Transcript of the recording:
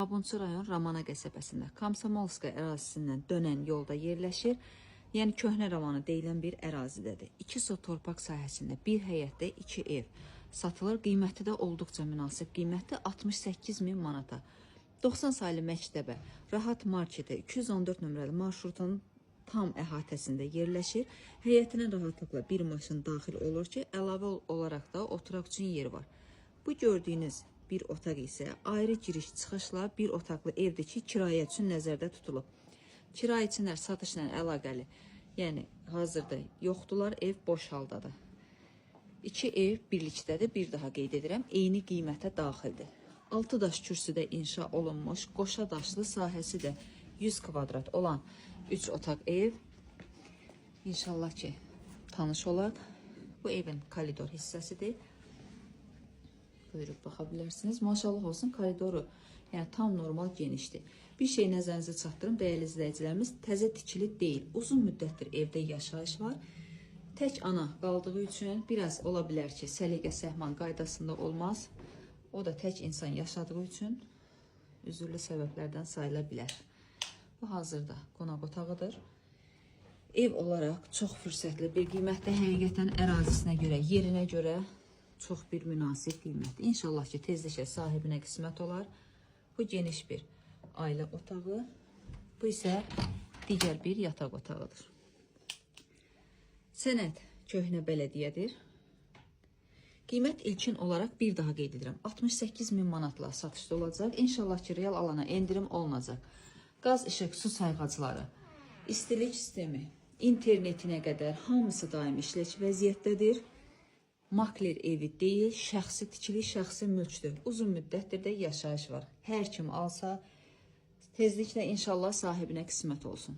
Sabunçu rayon Ramana qəsəbəsində Komsomolska ərazisindən dönən yolda yerləşir. Yəni köhnə Ramana deyilən bir ərazidədir. 2 sot torpaq sahəsində bir həyətdə 2 ev satılır. Qiyməti də olduqca münasib. Qiyməti 68.000 manata. 90 saylı məktəbə, rahat marketə, 214 nömrəli marşrutun tam əhatəsində yerləşir. Həyətinə rahatlıqla bir maşın daxil olur ki, əlavə olaraq da oturaq üçün yer var. Bu gördüyünüz bir otaq isə ayrı giriş-çıxışla bir otaqlı evdir ki, kirayə üçün nəzərdə tutulub. Kirayəçilər satışla əlaqəli, yəni hazırda yoxdular, ev boş haldadır. 2 ev birlikdədir, bir daha qeyd edirəm, eyni qiymətə daxildir. 6 daş kürsüdə inşa olunmuş, qoşa daşlı sahəsi də 100 kvadrat olan 3 otaq ev. İnşallah ki, tanış olaq. Bu evin koridor hissəsidir. Buyurub baxa bilərsiniz. Maşallah olsun, koridoru yəni tam normal genişdir. Bir şey nəzərinizə çatdırım, dəyərli izləyicilərimiz, təzə tikili deyil. Uzun müddətdir evdə yaşayış var. Tək ana qaldığı üçün biraz ola bilər ki, səliqə səhman qaydasında olmaz. O da tək insan yaşadığı üçün üzürlü səbəblərdən sayıla bilər. Bu hazırda qonaq otağıdır. Ev olaraq çox fürsətli bir qiymətdə, həqiqətən ərazisinə görə, yerinə görə çox bir münasib qiymət. İnşallah ki, tezliklə sahibinə qismət olar. Bu geniş bir ailə otağı. Bu isə digər bir yataq otağıdır. Sənəd köhnə bələdiyyədir. Qiymət ilkin olaraq bir daha qeyd edirəm. 68.000 manatla satışda olacaq. İnşallah ki, real alana endirim olunacaq. Qaz, işıq, su sayğacları, istilik sistemi, internetinə qədər hamısı daim işləyici vəziyyətdədir. Makler evi deyil, şəxsi tikili, şəxsi mülkdür. Uzun müddətdir də yaşayış var. Hər kim alsa, tezliklə inşallah sahibinə qismət olsun.